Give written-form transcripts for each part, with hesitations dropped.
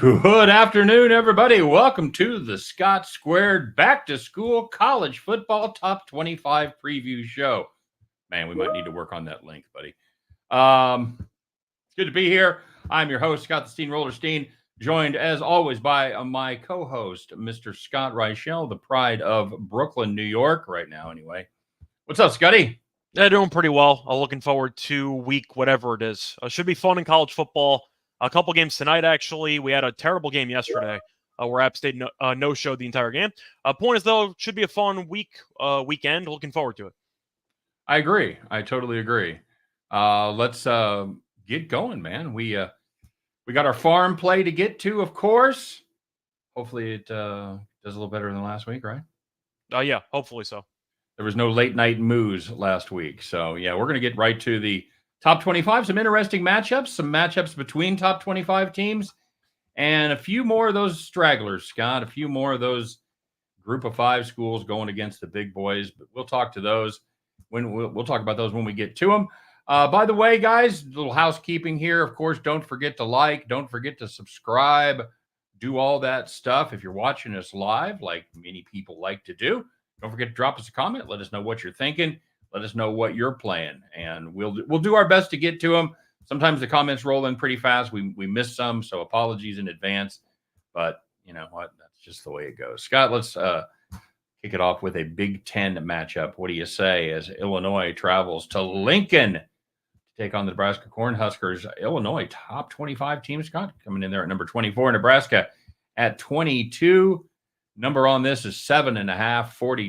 Good afternoon, everybody. Welcome to the Scott Squared Back to School College Football Top 25 Preview Show. Man, we might need to work on that link, buddy. It's good to be here. I'm your host, Scott the Steamroller Steehn, joined as always by my co-host, Mr. Scott Reichel, the pride of Brooklyn, New York, right now, anyway. What's up, Scotty? They're doing pretty well. Looking forward to week whatever it is. Should be fun in college football. A couple games tonight, actually. We had a terrible game yesterday where App State no-showed the entire game. Point is, though, should be a fun weekend. Looking forward to it. I agree. I totally agree. Let's get going, man. We got our farm play to get to, of course. Hopefully it does a little better than last week, right? Yeah, hopefully so. There was no late night moos last week. So, yeah, we're going to get right to the top 25. Some interesting matchups, some matchups between top 25 teams, and a few more of those stragglers, Scott, a few more of those group of five schools going against the big boys. But we'll talk to those when we'll talk about those when we get to them. By the way, guys, little housekeeping here. Of course, don't forget to like, don't forget to subscribe, do all that stuff. If you're watching us live, like many people like to do, don't forget to drop us a comment. Let us know what you're thinking. Let us know what you're playing, and we'll do our best to get to them. Sometimes the comments roll in pretty fast. We miss some, so apologies in advance. But you know what? That's just the way it goes. Scott, let's kick it off with a Big Ten matchup. What do you say as Illinois travels to Lincoln to take on the Nebraska Cornhuskers? Illinois, top 25 team, Scott, coming in there at number 24. Nebraska at 22. Number on this is 7.5.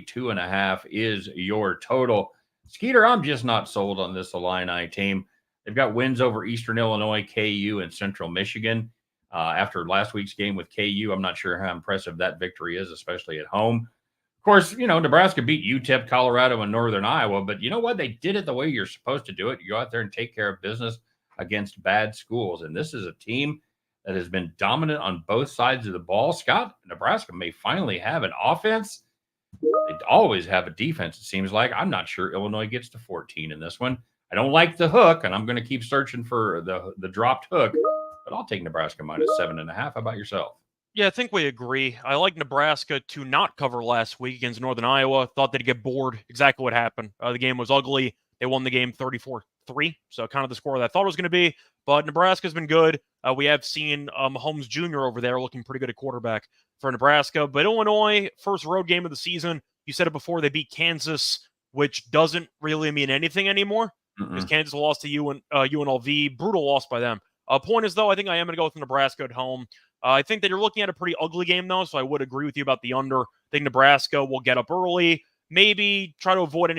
42.5 is your total. Skeeter, I'm just not sold on this Illini team. They've got wins over Eastern Illinois, KU, and Central Michigan. After last week's game with KU, I'm not sure how impressive that victory is, especially at home. Of course, you know, Nebraska beat UTEP, Colorado, and Northern Iowa, but you know what? They did it the way you're supposed to do it. You go out there and take care of business against bad schools, and this is a team that has been dominant on both sides of the ball. Scott, Nebraska may finally have an offense. They always have a defense, it seems like. I'm not sure Illinois gets to 14 in this one. I don't like the hook, and I'm going to keep searching for the dropped hook, but I'll take Nebraska minus 7.5. How about yourself? Yeah, I think we agree. I like Nebraska to not cover last week against Northern Iowa. Thought they'd get bored. Exactly what happened. The game was ugly. They won the game 34-3, so kind of the score that I thought it was going to be. But Nebraska's been good. We have seen Mahomes Jr. over there looking pretty good at quarterback for Nebraska. But Illinois, first road game of the season. You said it before, they beat Kansas, which doesn't really mean anything anymore because Kansas lost to UNLV. Brutal loss by them. Point is, though, I think I am going to go with Nebraska at home. I think that you're looking at a pretty ugly game, though, so I would agree with you about the under. I think Nebraska will get up early, maybe try to avoid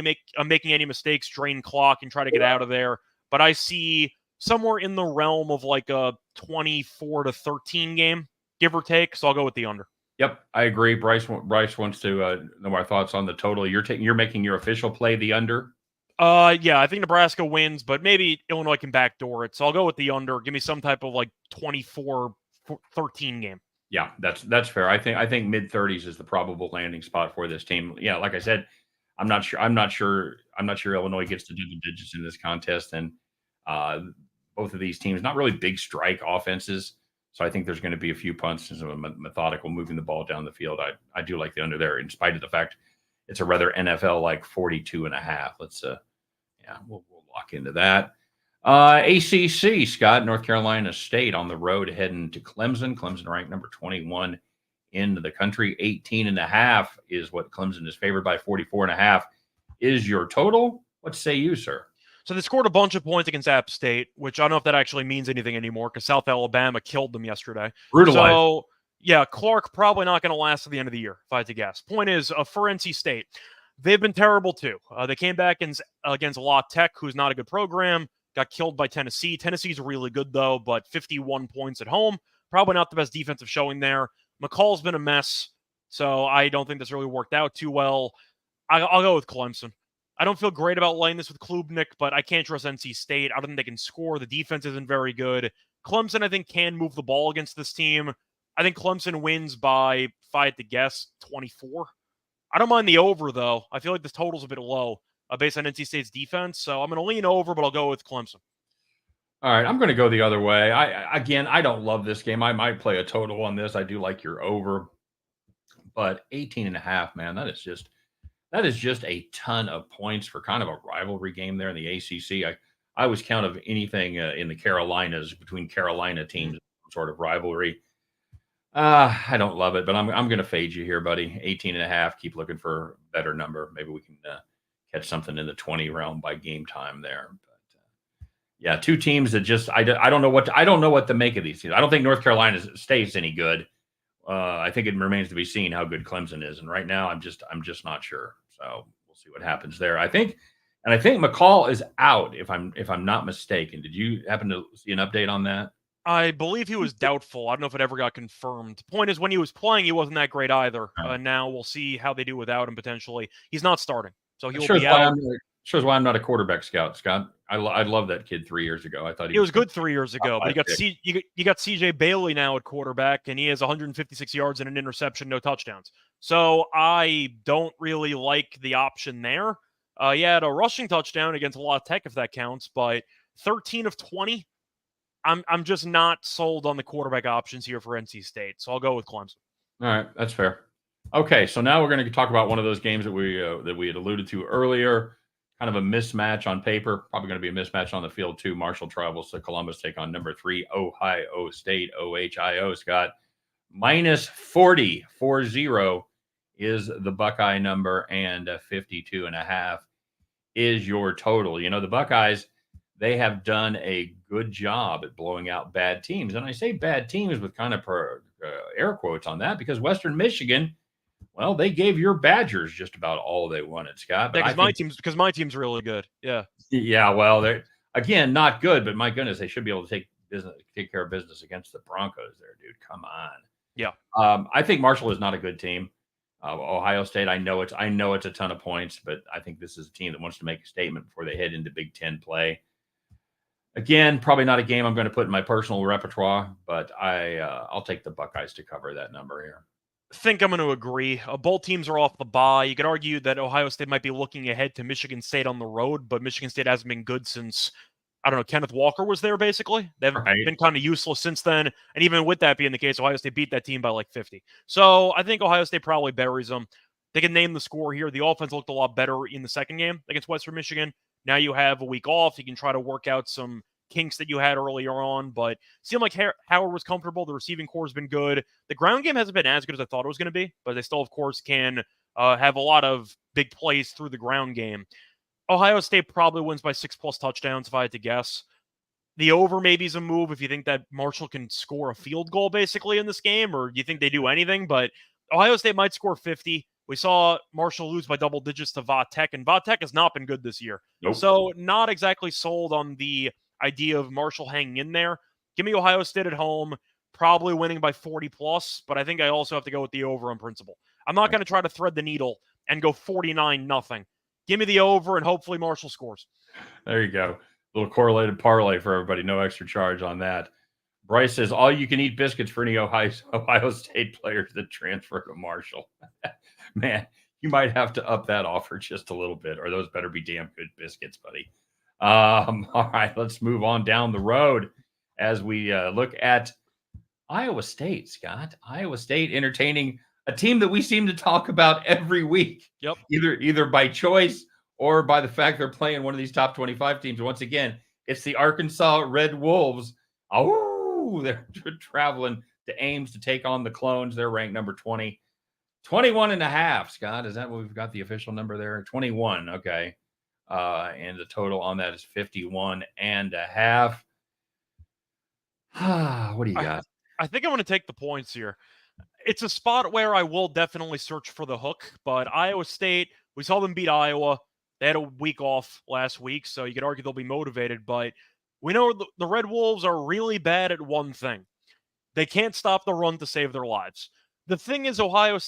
making any mistakes, drain clock, and try to get out of there. But I see somewhere in the realm of like a 24-13 game, give or take, so I'll go with the under. Yep, I agree. Bryce wants to know our thoughts on the total. You're making your official play the under? Yeah, I think Nebraska wins, but maybe Illinois can backdoor it, so I'll go with the under. Give me some type of like 24-13 game. Yeah, that's fair. I think mid-30s is the probable landing spot for this team. Yeah, like I said, I'm not sure Illinois gets to double digits in this contest, and both of these teams not really big strike offenses, so I think there's going to be a few punts and some methodical moving the ball down the field. I do like the under there, in spite of the fact it's a rather NFL like 42.5. Let's we'll lock into that. ACC, Scott, North Carolina State on the road heading to Clemson. Clemson ranked number 21 in the country. 18.5 is what Clemson is favored by. 44.5 is your total. What say you, sir? So they scored a bunch of points against App State, which I don't know if that actually means anything anymore because South Alabama killed them yesterday. Brutalized. So, yeah, Clark probably not going to last to the end of the year, if I had to guess. Point is, for NC State, they've been terrible too. They came back against La Tech, who's not a good program, got killed by Tennessee. Tennessee's really good, though, but 51 points at home. Probably not the best defensive showing there. McCall's been a mess, so I don't think this really worked out too well. I'll go with Clemson. I don't feel great about laying this with Klubnik, but I can't trust NC State. I don't think they can score. The defense isn't very good. Clemson, I think, can move the ball against this team. I think Clemson wins by, if I had to guess, 24. I don't mind the over, though. I feel like this total's a bit low based on NC State's defense, so I'm going to lean over, but I'll go with Clemson. All right, I'm going to go the other way. I don't love this game. I might play a total on this. I do like your over, but 18.5, man, that is just a ton of points for kind of a rivalry game there in the ACC. I always count of anything in the Carolinas between Carolina teams, some sort of rivalry. I don't love it, but I'm going to fade you here, buddy. 18.5. Keep looking for a better number. Maybe we can catch something in the 20 realm by game time there. But yeah, two teams that just I don't know what to make of these teams. I don't think North Carolina State's any good. I think it remains to be seen how good Clemson is, and right now I'm just not sure. So we'll see what happens there. I think McCall is out if I'm not mistaken. Did you happen to see an update on that? I believe he was doubtful. I don't know if it ever got confirmed. The point is, when he was playing, he wasn't that great either. Now we'll see how they do without him potentially. He's not starting, so he will be out. Shows why I'm not a quarterback scout, Scott. I love that kid 3 years ago. I thought he was good 3 years ago, but you got CJ Bailey now at quarterback, and he has 156 yards and an interception, no touchdowns. So I don't really like the option there. He had a rushing touchdown against La Tech, if that counts, but 13 of 20. I'm just not sold on the quarterback options here for NC State, so I'll go with Clemson. All right, that's fair. Okay, so now we're going to talk about one of those games that we had alluded to earlier. Kind of a mismatch on paper, probably going to be a mismatch on the field too. Marshall travels to Columbus, take on number 3 Ohio State. OHIO, Scott. Minus 40 is the Buckeye number, and 52.5 is your total. You know, the Buckeyes, they have done a good job at blowing out bad teams. And I say bad teams with kind of air quotes on that because Western Michigan, well, they gave your Badgers just about all they wanted, Scott. But because my team's really good. Yeah. Yeah, well, they're, again, not good, but my goodness, they should be able to take care of business against the Broncos there, dude. Come on. Yeah. I think Marshall is not a good team. Ohio State, I know it's a ton of points, but I think this is a team that wants to make a statement before they head into Big Ten play. Again, probably not a game I'm going to put in my personal repertoire, but I'll take the Buckeyes to cover that number here. I think I'm going to agree. Both teams are off the bye. You could argue that Ohio State might be looking ahead to Michigan State on the road, but Michigan State hasn't been good since, I don't know, Kenneth Walker was there, basically. They've been kind of useless since then. And even with that being the case, Ohio State beat that team by like 50. So I think Ohio State probably buries them. They can name the score here. The offense looked a lot better in the second game against Western Michigan. Now you have a week off. You can try to work out some kinks that you had earlier on, but it seemed like Howard was comfortable. The receiving core has been good. The ground game hasn't been as good as I thought it was going to be, but they still, of course, can have a lot of big plays through the ground game. Ohio State probably wins by 6+ touchdowns, if I had to guess. The over maybe is a move if you think that Marshall can score a field goal, basically, in this game, or do you think they do anything? But Ohio State might score 50. We saw Marshall lose by double digits to Va Tech, and Va Tech has not been good this year. Nope. So not exactly sold on the idea of Marshall hanging in there. Give me Ohio State at home, probably winning by 40+, but I think I also have to go with the over on principle. I'm not going to try to thread the needle and go 49-0. Give me the over, and hopefully Marshall scores. There you go. A little correlated parlay for everybody. No extra charge on that. Bryce says, all you can eat biscuits for any Ohio State players that transfer to Marshall. Man, you might have to up that offer just a little bit, or those better be damn good biscuits, buddy. All right, let's move on down the road as we look at Iowa State, Scott. Iowa State entertaining a team that we seem to talk about every week. Yep. Either by choice or by the fact they're playing one of these top 25 teams. Once again, it's the Arkansas Red Wolves. Oh, they're traveling to Ames to take on the Clones. They're ranked number 20. 21.5, Scott. Is that what we've got the official number there? 21. Okay. And the total on that is 51.5. What do you got? I think I'm going to take the points here. It's a spot where I will definitely search for the hook, but Iowa State, we saw them beat Iowa. They had a week off last week, so you could argue they'll be motivated, but we know the Red Wolves are really bad at one thing. They can't stop the run to save their lives. The thing is, Iowa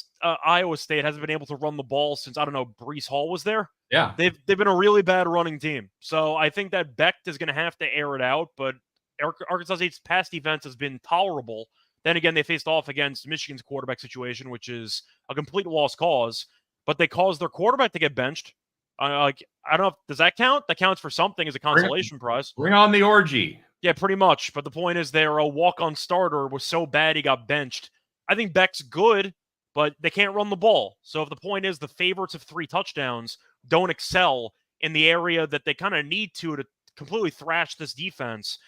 State hasn't been able to run the ball since, I don't know, Breece Hall was there. Yeah. They've been a really bad running team. So I think that Becht is going to have to air it out, but Arkansas State's pass defense has been tolerable. Then again, they faced off against Michigan's quarterback situation, which is a complete lost cause, but they caused their quarterback to get benched. I don't know, does that count? That counts for something as a consolation prize. Bring on the orgy. Yeah, pretty much. But the point is, their walk-on starter was so bad he got benched. I think Beck's good, but they can't run the ball. So if the point is the favorites of 3 touchdowns don't excel in the area that they kind of need to completely thrash this defense,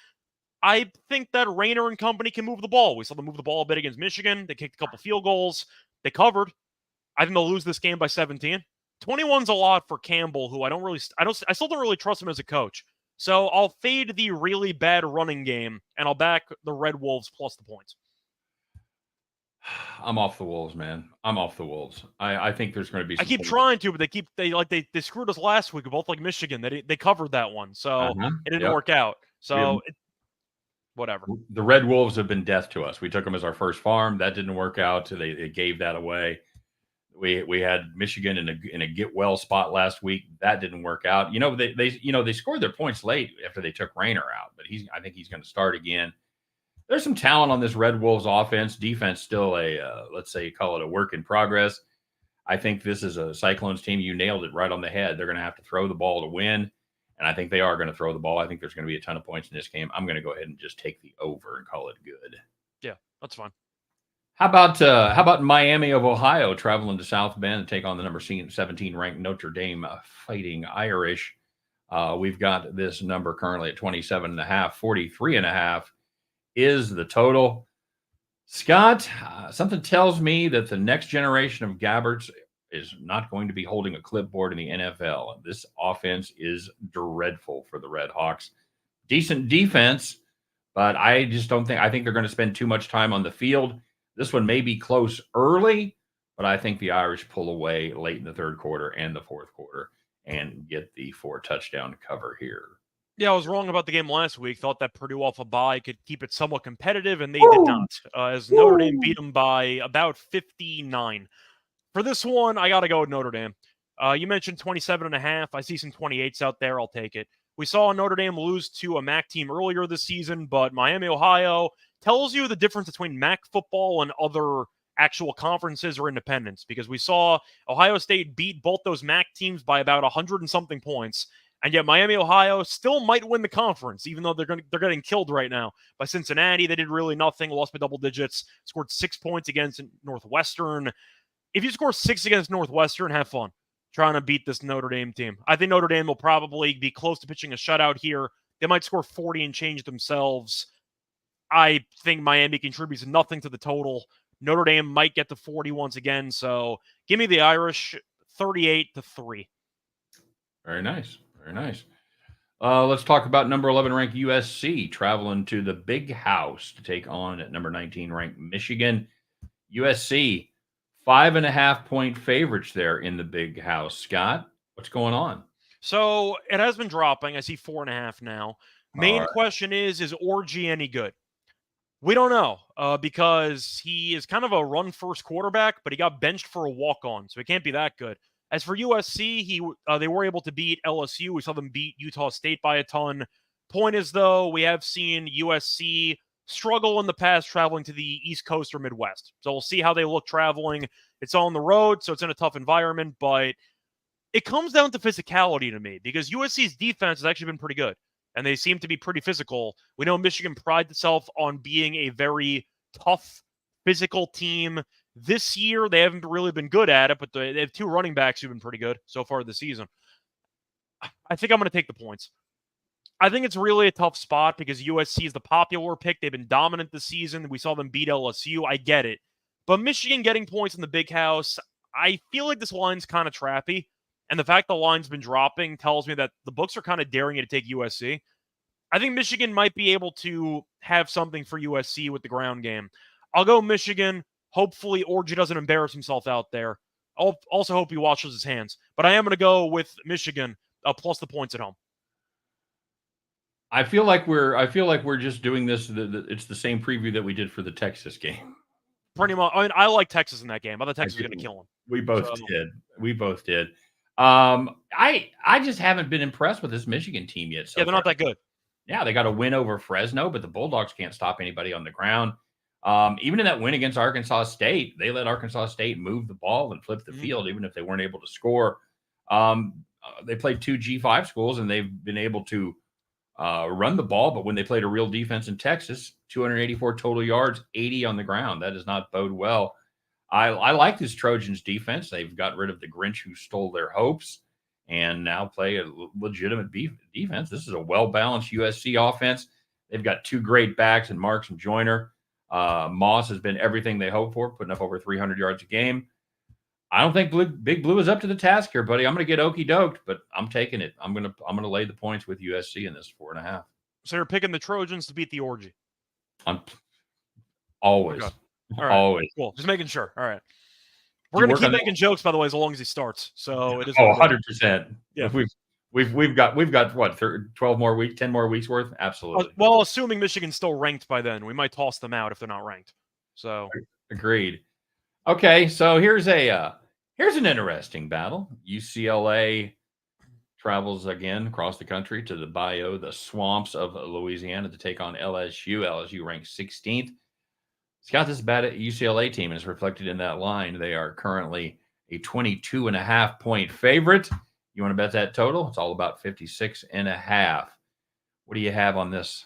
I think that Rayner and company can move the ball. We saw them move the ball a bit against Michigan. They kicked a couple field goals. They covered. I think they'll lose this game by 17. 21's a lot for Campbell, who I still don't really trust him as a coach. So I'll fade the really bad running game, and I'll back the Red Wolves plus the points. I'm off the Wolves, man. I'm off the Wolves. I think there's going to be. I keep trying to, but they screwed us last week, both like Michigan. They covered that one, so it didn't work out. So whatever. The Red Wolves have been death to us. We took them as our first farm. That didn't work out. They gave that away. We had Michigan in a get well spot last week. That didn't work out. They scored their points late after they took Rayner out, but I think he's going to start again. There's some talent on this Red Wolves offense. Defense still let's say call it a work in progress. I think this is a Cyclones team. You nailed it right on the head. They're going to have to throw the ball to win, and I think they are going to throw the ball. I think there's going to be a ton of points in this game. I'm going to go ahead and just take the over and call it good. Yeah, that's fine. How about Miami of Ohio traveling to South Bend to take on the number 17 ranked Notre Dame Fighting Irish? We've got this number currently at 27.5, 43.5 is the total. Scott, something tells me that the next generation of Gabberts is not going to be holding a clipboard in the NFL. This offense is dreadful for the Red Hawks. Decent defense, but I think they're going to spend too much time on the field. This one may be close early, but I think the Irish pull away late in the third quarter and the fourth quarter and get the 4-touchdown cover here. Yeah, I was wrong about the game last week. Thought that Purdue off a bye could keep it somewhat competitive, and they did not. As Notre Dame beat them by about 59. For this one, I got to go with Notre Dame. You mentioned 27.5. I see some 28s out there. I'll take it. We saw Notre Dame lose to a MAC team earlier this season, but Miami, Ohio tells you the difference between MAC football and other actual conferences or independents, because we saw Ohio State beat both those MAC teams by about 100 and something points, and yet Miami, Ohio still might win the conference, even though they're getting killed right now by Cincinnati. They did really nothing, lost by double digits, scored 6 points against Northwestern. If you score 6 against Northwestern, have fun trying to beat this Notre Dame team. I think Notre Dame will probably be close to pitching a shutout here. They might score 40 and change themselves. I think Miami contributes nothing to the total. Notre Dame might get to 40 once again. So give me the Irish 38-3. Very nice. Very nice. Let's talk about number 11 ranked USC traveling to the Big House to take on at number 19 ranked Michigan. USC 5.5-point favorites there in the Big House. Scott, what's going on? So it has been dropping. I see 4.5 now. Main question is Orji any good? We don't know because he is kind of a run-first quarterback, but he got benched for a walk-on, so he can't be that good. As for USC, they were able to beat LSU. We saw them beat Utah State by a ton. Point is, though, we have seen USC struggle in the past traveling to the East Coast or Midwest. So we'll see how they look traveling. It's on the road, so it's in a tough environment, but it comes down to physicality to me because USC's defense has actually been pretty good, and they seem to be pretty physical. We know Michigan prides itself on being a very tough, physical team. This year, they haven't really been good at it, but they have 2 running backs who've been pretty good so far this season. I think I'm going to take the points. I think it's really a tough spot because USC is the popular pick. They've been dominant this season. We saw them beat LSU. I get it. But Michigan getting points in the Big House, I feel like this line's kind of trappy. And the fact the line's been dropping tells me that the books are kind of daring you to take USC. I think Michigan might be able to have something for USC with the ground game. I'll go Michigan. Hopefully, Orji doesn't embarrass himself out there. I'll also hope he washes his hands. But I am going to go with Michigan plus the points at home. I feel like we're just doing this. It's the same preview that we did for the Texas game. Pretty much. I mean, I like Texas in that game. I thought Texas was going to kill him. We both did. I just haven't been impressed with this Michigan team yet. They're not that good. Yeah, they got a win over Fresno, but the Bulldogs can't stop anybody on the ground. Even in that win against Arkansas State, they let Arkansas State move the ball and flip the field, even if they weren't able to score. They played 2 G5 schools, and they've been able to run the ball, but when they played a real defense in Texas, 284 total yards, 80 on the ground. That does not bode well. I like this Trojans defense. They've got rid of the Grinch who stole their hopes and now play a legitimate defense. This is a well-balanced USC offense. They've got two great backs in Marks and Joyner. Moss has been everything they hoped for, putting up over 300 yards a game. I don't think Big Blue is up to the task here, buddy. I'm going to get okey doked, but I'm taking it. I'm going to lay the points with USC in this 4.5. So you're picking the Trojans to beat the Orgy. I'm always, okay. All right. Always. Cool. Just making sure. All right. We're going to keep making jokes, by the way, as long as he starts. So it is. 100%. Yeah. We've got what 12 more weeks, 10 more weeks worth. Absolutely. Well, assuming Michigan's still ranked by then, we might toss them out if they're not ranked. So agreed. Okay, so here's an interesting battle. UCLA travels again across the country to the bayou, the swamps of Louisiana, to take on LSU. LSU ranked 16th. Scott, this bad UCLA team is reflected in that line. They are currently a 22.5 point favorite. You want to bet that total? It's all about 56.5. What do you have on this?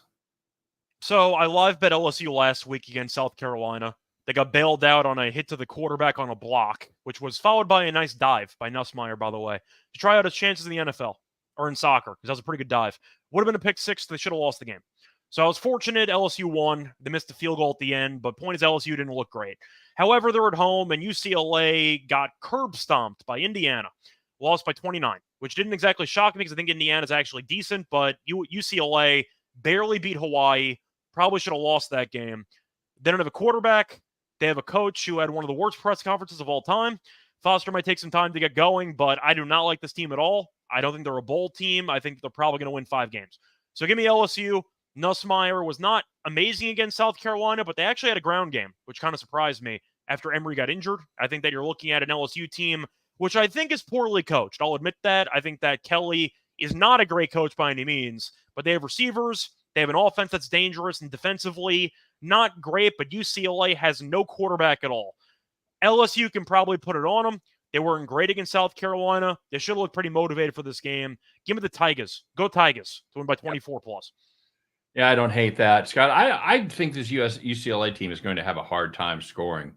So I live bet LSU last week against South Carolina. They got bailed out on a hit to the quarterback on a block, which was followed by a nice dive by Nussmeier, by the way, to try out his chances in the NFL or in soccer, because that was a pretty good dive. Would have been a pick six. They should have lost the game. So I was fortunate. LSU won. They missed the field goal at the end, but point is LSU didn't look great. However, they're at home, and UCLA got curb stomped by Indiana, lost by 29, which didn't exactly shock me because I think Indiana's actually decent, but UCLA barely beat Hawaii, probably should have lost that game. They don't have a quarterback. They have a coach who had one of the worst press conferences of all time. Foster might take some time to get going, but I do not like this team at all. I don't think they're a bowl team. I think they're probably going to win 5 games. So give me LSU. Nussmeier was not amazing against South Carolina, but they actually had a ground game, which kind of surprised me after Emory got injured. I think that you're looking at an LSU team, which I think is poorly coached. I'll admit that. I think that Kelly is not a great coach by any means, but they have receivers. They have an offense that's dangerous, and defensively not great, but UCLA has no quarterback at all. LSU can probably put it on them. They weren't great against South Carolina. They should have looked pretty motivated for this game. Give me the Tigers. Go Tigers to win by 24 plus. Yeah, I don't hate that, Scott. I think this UCLA team is going to have a hard time scoring.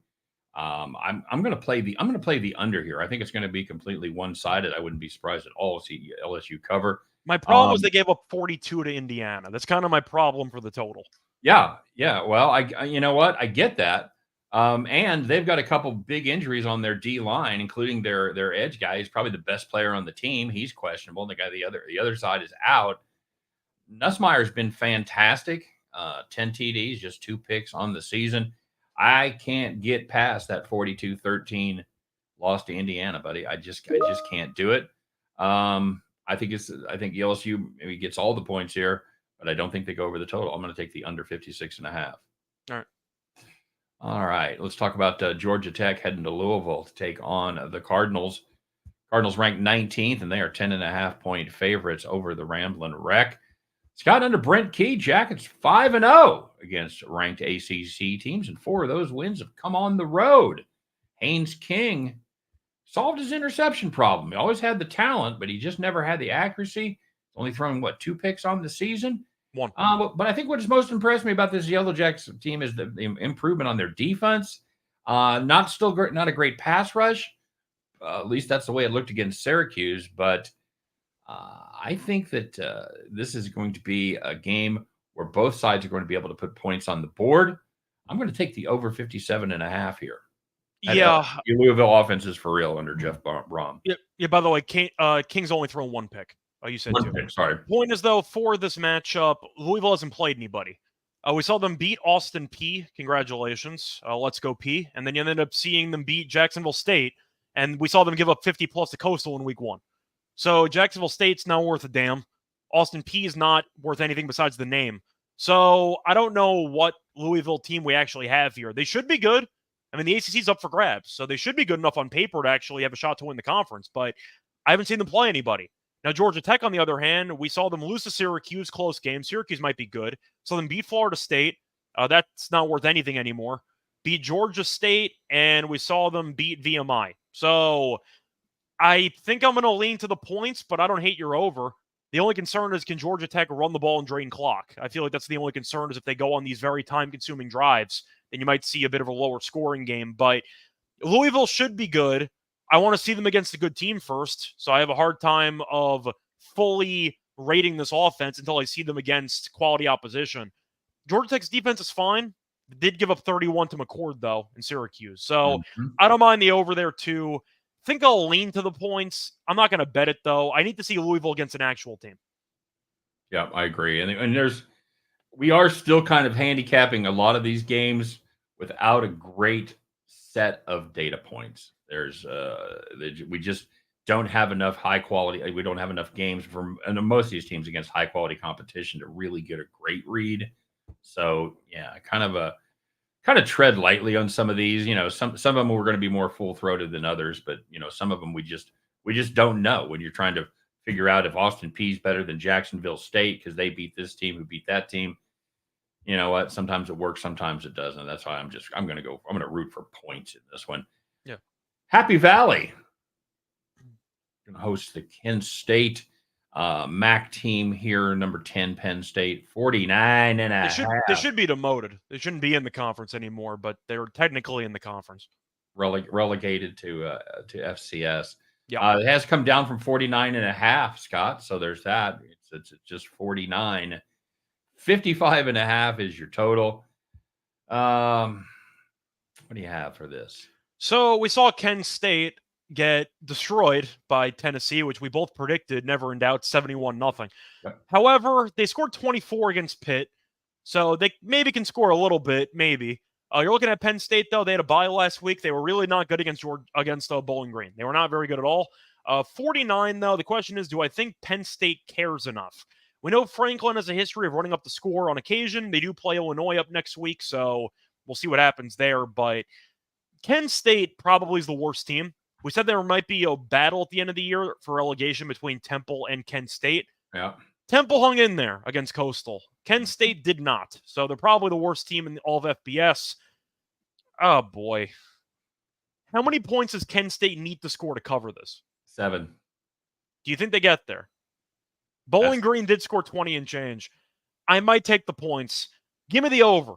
I'm going to play the under here. I think it's going to be completely one-sided. I wouldn't be surprised at all to see LSU cover. My problem was they gave up 42 to Indiana. That's kind of my problem for the total. Yeah. Well, you know what? I get that. And they've got a couple big injuries on their D line, including their edge guy. He's probably the best player on the team. He's questionable. The other side is out. Nussmeier's been fantastic. 10 TDs, just 2 picks on the season. I can't get past that 42-13 loss to Indiana, buddy. I just can't do it. I think LSU maybe gets all the points here, but I don't think they go over the total. I'm going to take the under 56.5. All right. Let's talk about Georgia Tech heading to Louisville to take on the Cardinals. Cardinals ranked 19th, and they are 10.5 point favorites over the Ramblin' Wreck. Scott, under Brent Key, Jackets 5-0 against ranked ACC teams, and 4 of those wins have come on the road. Haynes King solved his interception problem. He always had the talent, but he just never had the accuracy. Only thrown, 2 picks on the season? 1. But I think what has most impressed me about this Yellow Jackets team is the improvement on their defense. Not a great pass rush. At least that's the way it looked against Syracuse, but I think that this is going to be a game where both sides are going to be able to put points on the board. I'm going to take the over 57.5 here. Yeah. The Louisville offense is for real under Jeff Brom. Yeah. By the way, King's only thrown 1 pick. Oh, you said 1 2. pick, sorry. Point is, though, for this matchup, Louisville hasn't played anybody. We saw them beat Austin Peay. Congratulations. Let's go P. And then you ended up seeing them beat Jacksonville State. And we saw them give up 50 plus to Coastal in week 1. So Jacksonville State's not worth a damn. Austin Peay is not worth anything besides the name. So I don't know what Louisville team we actually have here. They should be good. I mean, the ACC's up for grabs, so they should be good enough on paper to actually have a shot to win the conference. But I haven't seen them play anybody. Now, Georgia Tech, on the other hand, we saw them lose to Syracuse, close game. Syracuse might be good. Saw them beat Florida State. That's not worth anything anymore. Beat Georgia State, and we saw them beat VMI. So I think I'm going to lean to the points, but I don't hate your over. The only concern is, can Georgia Tech run the ball and drain clock? I feel like that's the only concern, is if they go on these very time-consuming drives, then you might see a bit of a lower scoring game. But Louisville should be good. I want to see them against a good team first, so I have a hard time of fully rating this offense until I see them against quality opposition. Georgia Tech's defense is fine. They did give up 31 to McCord, though, in Syracuse. So I don't mind the over there, too. Think I'll lean to the points. I'm not going to bet it, though. I need to see Louisville against an actual team. Yeah, I agree. And we are still kind of handicapping a lot of these games without a great set of data points. We just don't have enough high quality. We don't have enough games from most of these teams against high quality competition to really get a great read. So yeah, kind of tread lightly on some of these. Some of them we're going to be more full throated than others, but some of them we just don't know when you're trying to figure out if Austin Peay's better than Jacksonville State because they beat this team who beat that team. You know what? Sometimes it works, sometimes it doesn't. That's why I'm going to root for points in this one. Yeah. Happy Valley going to host the Kent State MAC team here, number 10 Penn State, 49 and a half. They should be demoted. They shouldn't be in the conference anymore, but they're technically in the conference. Relegated to FCS. Yeah. It has come down from 49 and a half, Scott. So there's that. It's just 49. 55 and a half is your total. What do you have for this? So we saw Kent State get destroyed by Tennessee, which we both predicted, never in doubt, 71-0. Yep. However, they scored 24 against Pitt, so they maybe can score a little bit, maybe. You're looking at Penn State, though. They had a bye last week. They were really not good against Bowling Green. They were not very good at all. 49, though, the question is, do I think Penn State cares enough? We know Franklin has a history of running up the score on occasion. They do play Illinois up next week, so we'll see what happens there. But Kent State probably is the worst team. We said there might be a battle at the end of the year for relegation between Temple and Kent State. Yeah. Temple hung in there against Coastal. Kent State did not. So they're probably the worst team in all of FBS. Oh, boy. How many points does Kent State need to score to cover this? 7. Do you think they get there? Bowling Green did score 20 and change. I might take the points. Give me the over.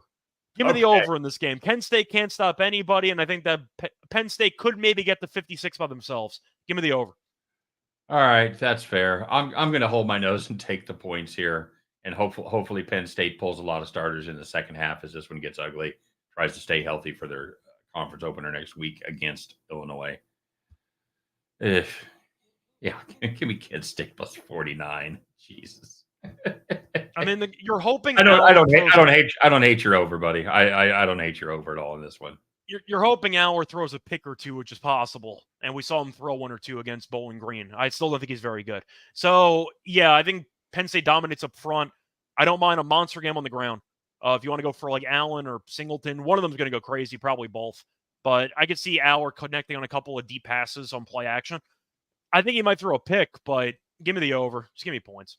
Give me the over in this game. Kent State can't stop anybody, and I think that Penn State could maybe get to 56 by themselves. Give me the over. All right, that's fair. I'm going to hold my nose and take the points here, and hopefully Penn State pulls a lot of starters in the second half as this one gets ugly. Tries to stay healthy for their conference opener next week against Illinois. Yeah, give me Kent State plus 49. Jesus. I mean, you're hoping. I don't hate your over, buddy. I don't hate your over at all in this one. You're hoping Aller throws a pick or two, which is possible, and we saw him throw one or two against Bowling Green. I still don't think he's very good. So yeah, I think Penn State dominates up front. I don't mind a monster game on the ground. If you want to go for like Allen or Singleton, one of them is going to go crazy, probably both. But I could see Aller connecting on a couple of deep passes on play action. I think he might throw a pick, but give me the over. Just give me points.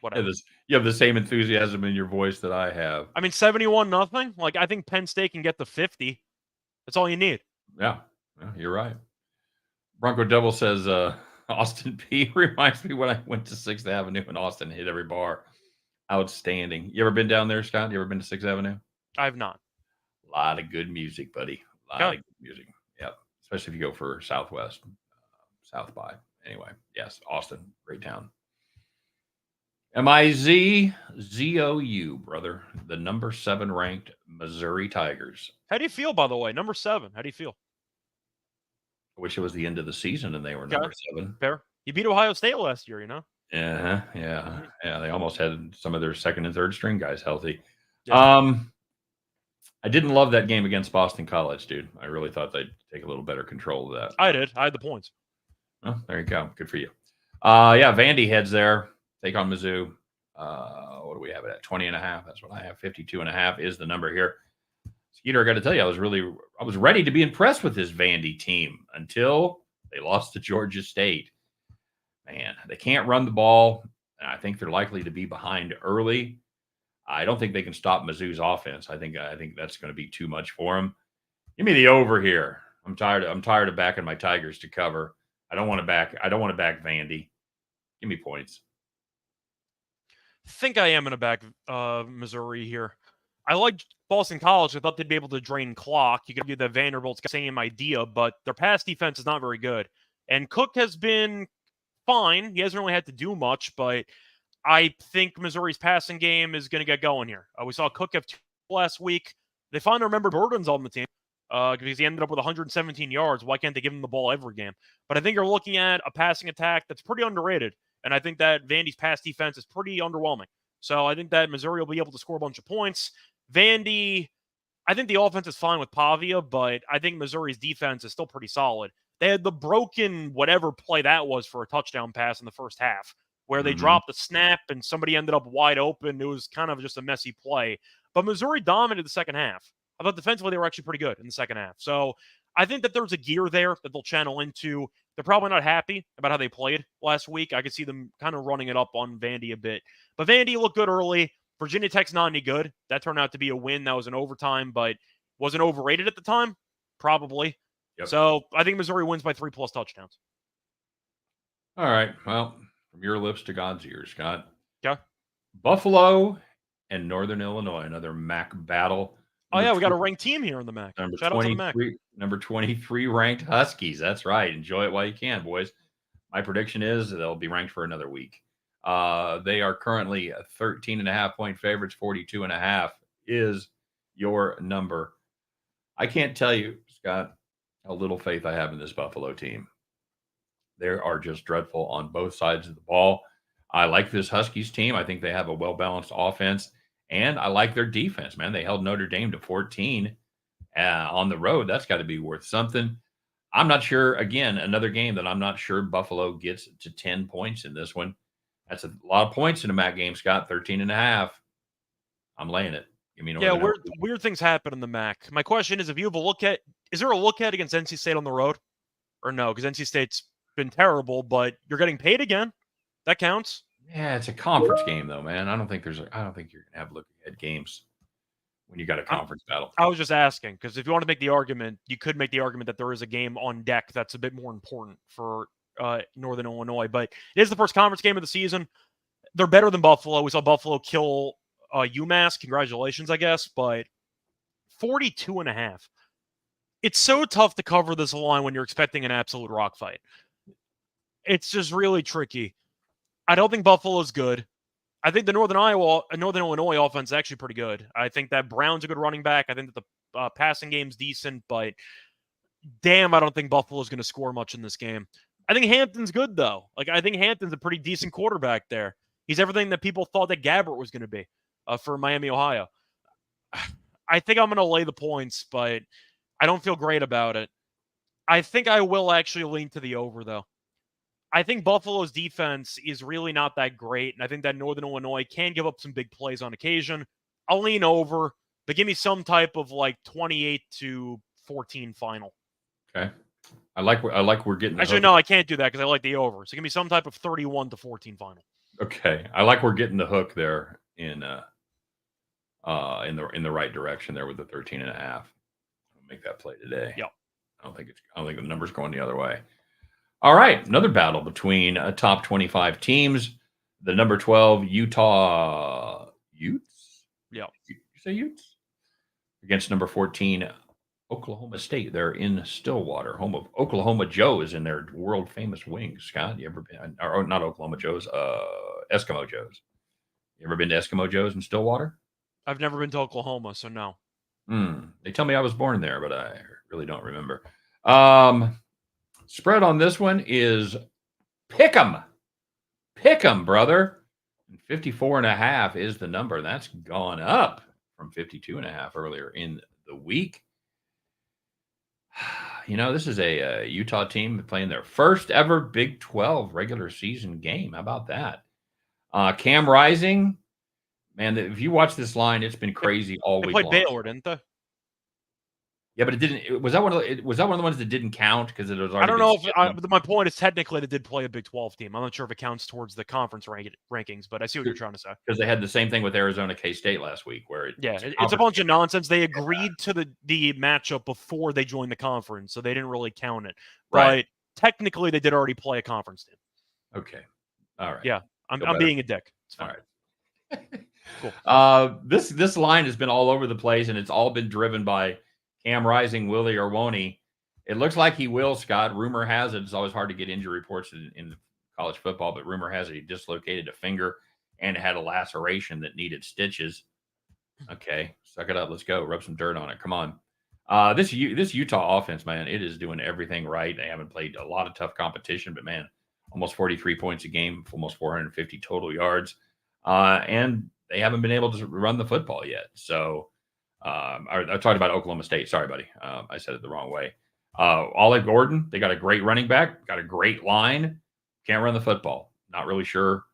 Whatever. You have the same enthusiasm in your voice that I have. I mean, 71-0. Like, I think Penn State can get to 50. That's all you need. Yeah, you're right. Bronco Double says Austin Peay reminds me when I went to 6th Avenue and Austin hit every bar. Outstanding. You ever been down there, Scott? You ever been to 6th Avenue? I have not. A lot of good music, buddy. A lot of good music. Yeah, especially if you go for Southwest, South by. Anyway, yes, Austin, great town. MIZZOU, brother. The number 7 ranked Missouri Tigers. How do you feel, by the way? Number 7. How do you feel? I wish it was the end of the season and they were number 7. Fair. You beat Ohio State last year, you know? Yeah. They almost had some of their second and third string guys healthy. Yeah. I didn't love that game against Boston College, dude. I really thought they'd take a little better control of that. I did. I had the points. Oh, there you go. Good for you. Yeah, Vandy heads there. Take on Mizzou. What do we have it at? 20 and a half. That's what I have. 52 and a half is the number here. Skeeter, I got to tell you, I was ready to be impressed with this Vandy team until they lost to Georgia State. Man, they can't run the ball, and I think they're likely to be behind early. I don't think they can stop Mizzou's offense. I think that's going to be too much for them. Give me the over here. I'm tired of backing my Tigers to cover. I don't want to back Vandy. Give me points. Think I am going to back Missouri here. I like Boston College. I thought they'd be able to drain clock. You could do the Vanderbilt's same idea, but their pass defense is not very good. And Cook has been fine. He hasn't really had to do much, but I think Missouri's passing game is going to get going here. We saw Cook have 2 last week. They finally remembered Burden's on the team because he ended up with 117 yards. Why can't they give him the ball every game? But I think you're looking at a passing attack that's pretty underrated. And I think that Vandy's pass defense is pretty underwhelming. So I think that Missouri will be able to score a bunch of points. Vandy, I think the offense is fine with Pavia, but I think Missouri's defense is still pretty solid. They had the broken whatever play that was for a touchdown pass in the first half, where they dropped the snap and somebody ended up wide open. It was kind of just a messy play. But Missouri dominated the second half. I thought defensively they were actually pretty good in the second half. So I think that there's a gear there that they'll channel into. They're probably not happy about how they played last week. I could see them kind of running it up on Vandy a bit. But Vandy looked good early. Virginia Tech's not any good. That turned out to be a win. That was an overtime, but wasn't overrated at the time? Probably. Yep. So I think Missouri wins by 3+ touchdowns. All right. Well, from your lips to God's ears, Scott. Yeah. Buffalo and Northern Illinois, another MAC battle. Oh, yeah, we got a ranked team here in the MAC. Shout out to the MAC. Number 23 ranked Huskies. That's right. Enjoy it while you can, boys. My prediction is they'll be ranked for another week. They are currently 13.5-point favorites. 42.5 is your number. I can't tell you, Scott, how little faith I have in this Buffalo team. They are just dreadful on both sides of the ball. I like this Huskies team. I think they have a well-balanced offense, and I like their defense, man. They held Notre Dame to 14 on the road. That's got to be worth something. I'm not sure. Again, another game that I'm not sure Buffalo gets to 10 points in this one. That's a lot of points in a MAC game, Scott. 13.5. I'm laying it. Give me weird things happen in the MAC. My question is, if you have a look at, is there a look at against NC State on the road, or no? Because NC State's been terrible, but you're getting paid again. That counts. Yeah, it's a conference game though, man. I don't think you're gonna have look ahead games when you got a conference battle. I was just asking because if you want to make the argument, you could make the argument that there is a game on deck that's a bit more important for Northern Illinois, but it is the first conference game of the season. They're better than Buffalo. We saw Buffalo kill UMass. Congratulations, I guess, but 42.5. It's so tough to cover this line when you're expecting an absolute rock fight. It's just really tricky. I don't think Buffalo's good. I think the Northern Illinois offense is actually pretty good. I think that Brown's a good running back. I think that the passing game's decent, but damn, I don't think Buffalo's going to score much in this game. I think Hampton's good, though. I think Hampton's a pretty decent quarterback there. He's everything that people thought that Gabbert was going to be for Miami, Ohio. I think I'm going to lay the points, but I don't feel great about it. I think I will actually lean to the over, though. I think Buffalo's defense is really not that great, and I think that Northern Illinois can give up some big plays on occasion. I'll lean over, but give me some type of 28-14 final. Okay. I like we're getting. Actually, no, I can't do that because I like the over. So give me some type of 31-14 final. Okay, I like we're getting the hook there in the right direction there with the 13.5. I'll make that play today. Yep. I don't think the number's going the other way. All right, another battle between top 25 teams. The number 12 Utah Utes. Yeah. You say Utes? Against number 14 Oklahoma State. They're in Stillwater, home of Oklahoma Joe's and their world famous wings. Scott, you ever been? Or not Oklahoma Joe's, Eskimo Joe's. You ever been to Eskimo Joe's in Stillwater? I've never been to Oklahoma, so no. They tell me I was born there, but I really don't remember. Spread on this one is pick 'em. Pick 'em, brother. And 54.5 is the number. That's gone up from 52.5 earlier in the week. This is a Utah team playing their first ever Big 12 regular season game. How about that? Cam Rising, man, if you watch this line, it's been crazy all week long. They played Baylor, didn't they? Yeah, but it didn't. Was that one of the ones that didn't count because it was already? I don't know if my point is technically they did play a Big 12 team. I'm not sure if it counts towards the conference rankings, but I see what you're trying to say. Because they had the same thing with Arizona K-State last week, where it's a bunch of nonsense. They agreed to the matchup before they joined the conference, so they didn't really count it. Right. But technically, they did already play a conference team. Okay, All right. Yeah, I'm being a dick. It's fine. All right. Cool. This line has been all over the place, and it's all been driven by Cam Rising, Willie or won't he? It looks like he will, Scott. Rumor has it, it's always hard to get injury reports in college football, but rumor has it he dislocated a finger and had a laceration that needed stitches. Okay, suck it up. Let's go. Rub some dirt on it. Come on. This Utah offense, man, it is doing everything right. They haven't played a lot of tough competition, but man, almost 43 points a game, almost 450 total yards, and they haven't been able to run the football yet. So I talked about Oklahoma State. Sorry, buddy. I said it the wrong way. Olive Gordon, they got a great running back, got a great line, can't run the football. Not really sure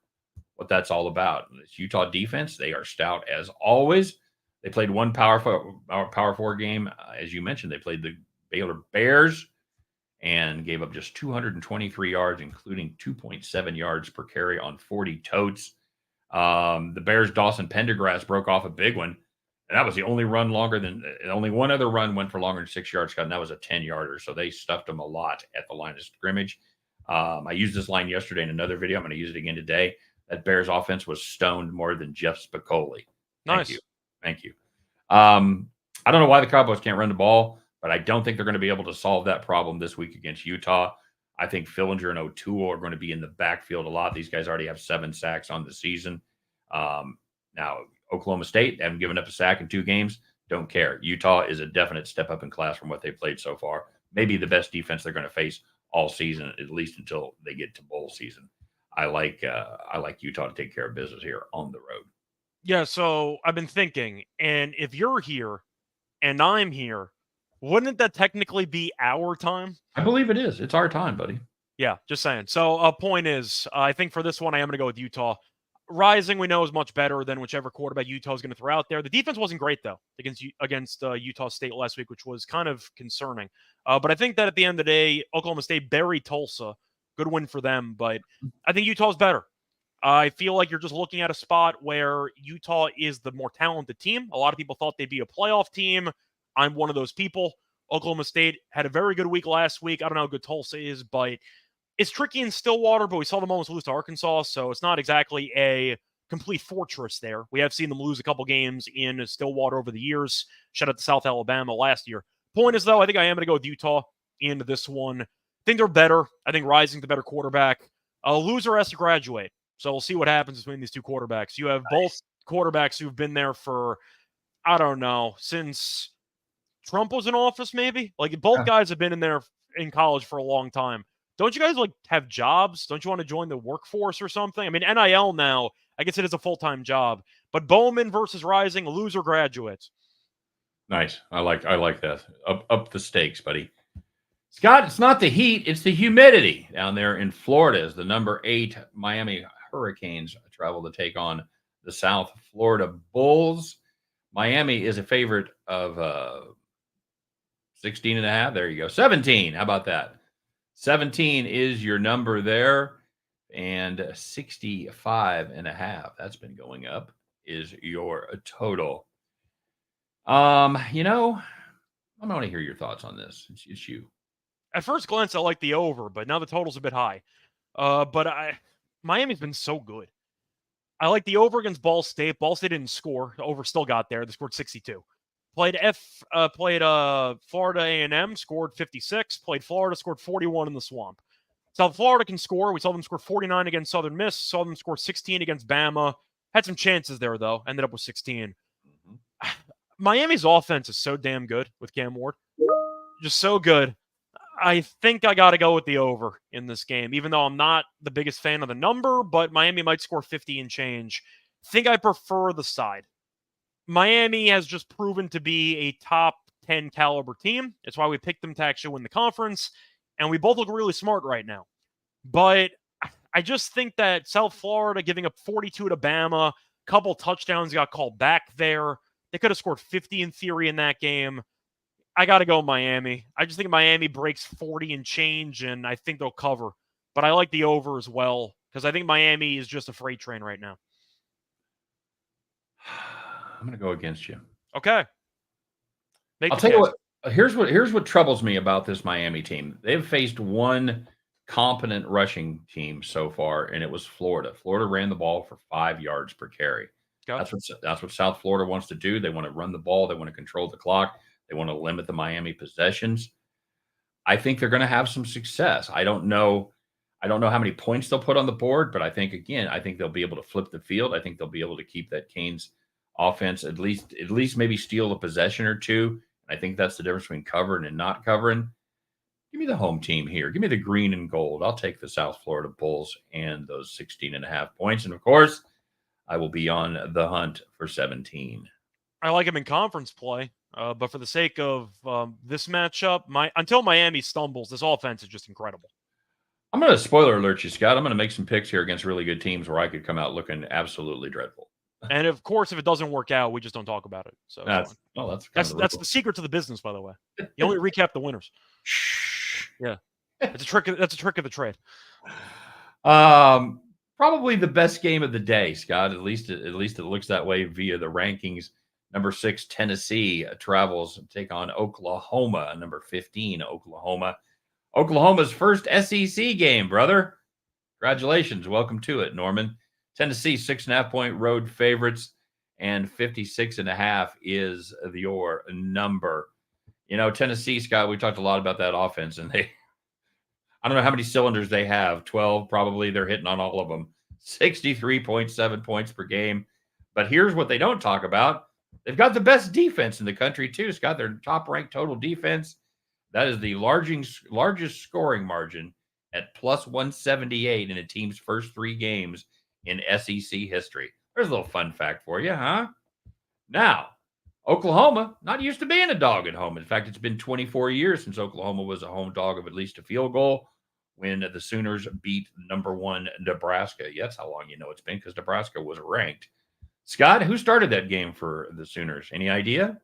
what that's all about. This Utah defense, they are stout as always. They played one Power 4 game. As you mentioned, they played the Baylor Bears and gave up just 223 yards, including 2.7 yards per carry on 40 totes. The Bears' Dawson Pendergrass broke off a big one. And that was the only run longer than only one other run went for longer than 6 yards, Scott, and that was a 10-yarder. So they stuffed them a lot at the line of scrimmage. I used this line yesterday in another video. I'm going to use it again today. That Bears offense was stoned more than Jeff Spicoli. Nice. Thank you. I don't know why the Cowboys can't run the ball, but I don't think they're going to be able to solve that problem this week against Utah. I think Fillinger and O'Toole are going to be in the backfield a lot. These guys already have 7 sacks on the season. Now, Oklahoma State, they haven't given up a sack in 2 games. Don't care. Utah is a definite step up in class from what they've played so far. Maybe the best defense they're going to face all season, at least until they get to bowl season. I like Utah to take care of business here on the road. Yeah, so I've been thinking, and if you're here and I'm here, wouldn't that technically be our time? I believe it is. It's our time, buddy. Yeah, just saying. So, point is, I think for this one, I am going to go with Utah. Rising, we know, is much better than whichever quarterback Utah is going to throw out there. The defense wasn't great, though, against Utah State last week, which was kind of concerning. But I think that at the end of the day, Oklahoma State buried Tulsa. Good win for them, but I think Utah's better. I feel like you're just looking at a spot where Utah is the more talented team. A lot of people thought they'd be a playoff team. I'm one of those people. Oklahoma State had a very good week last week. I don't know how good Tulsa is, but it's tricky in Stillwater, but we saw them almost lose to Arkansas, so it's not exactly a complete fortress there. We have seen them lose a couple games in Stillwater over the years. Shout out to South Alabama last year. Point is, though, I think I am going to go with Utah into this one. I think they're better. I think Rising's the better quarterback. A loser has to graduate, so we'll see what happens between these two quarterbacks. You have both quarterbacks who've been there for, I don't know, since Trump was in office, maybe? Like, both guys have been in there in college for a long time. Don't you guys, have jobs? Don't you want to join the workforce or something? I mean, NIL now, I guess it is a full-time job. But Bowman versus Rising, loser graduates. Nice. I like that. Up the stakes, buddy. Scott, it's not the heat, it's the humidity down there in Florida as the number 8 Miami Hurricanes travel to take on the South Florida Bulls. Miami is a favorite of 16.5. There you go. 17. How about that? 17 is your number there, and 65.5. That's been going up is your total. I want to hear your thoughts on this. It's you. At first glance, I like the over, but now the total's a bit high. Miami's been so good. I like the over against Ball State. Ball State didn't score. The over still got there. They scored 62. Played Florida A&M, scored 56. Played Florida, scored 41 in the Swamp. South Florida can score. We saw them score 49 against Southern Miss. Saw them score 16 against Bama. Had some chances there, though. Ended up with 16. Mm-hmm. Miami's offense is so damn good with Cam Ward. Just so good. I think I got to go with the over in this game, even though I'm not the biggest fan of the number, but Miami might score 50 and change. Think I prefer the side. Miami has just proven to be a top 10 caliber team. That's why we picked them to actually win the conference, and we both look really smart right now. But I just think that South Florida giving up 42 to Bama, couple touchdowns got called back there. They could have scored 50 in theory in that game. I got to go Miami. I just think Miami breaks 40 and change, and I think they'll cover. But I like the over as well, because I think Miami is just a freight train right now. I'm going to go against you. Okay. I'll tell you what. Here's what troubles me about this Miami team. They've faced one competent rushing team so far, and it was Florida. Florida ran the ball for 5 yards per carry. Okay. That's what South Florida wants to do. They want to run the ball. They want to control the clock. They want to limit the Miami possessions. I think they're going to have some success. I don't know how many points they'll put on the board, but I think they'll be able to flip the field. I think they'll be able to keep that Canes offense at least maybe steal a possession or two. I think that's the difference between covering and not covering. Give me the home team here. Give me the green and gold. I'll take the South Florida Bulls and those 16.5 points. And of course, I will be on the hunt for 17. I like him in conference play, but for the sake of this matchup, until Miami stumbles, this offense is just incredible. I'm going to spoiler alert you, Scott. I'm going to make some picks here against really good teams where I could come out looking absolutely dreadful. And of course, if it doesn't work out, we just don't talk about it. So that's the secret to the business, by the way. You only recap the winners. Yeah, that's a trick. That's a trick of the trade. Probably the best game of the day, Scott. At least it looks that way via the rankings. Number 6, Tennessee travels to take on Oklahoma. Number 15, Oklahoma. Oklahoma's first SEC game, brother. Congratulations. Welcome to it, Norman. Tennessee, 6.5-point road favorites, and 56.5 is your number. You know, Tennessee, Scott, we talked a lot about that offense, and I don't know how many cylinders they have. 12, probably. They're hitting on all of them. 63.7 points per game. But here's what they don't talk about. They've got the best defense in the country, too, Scott. Their top-ranked total defense. That is the largest scoring margin at plus 178 in a team's first 3 games in SEC history. There's a little fun fact for you, huh? Now, Oklahoma, not used to being a dog at home. In fact, it's been 24 years since Oklahoma was a home dog of at least a field goal when the Sooners beat number 1 Nebraska. Yes, how long you know it's been, because Nebraska was ranked. Scott, who started that game for the Sooners? Any idea?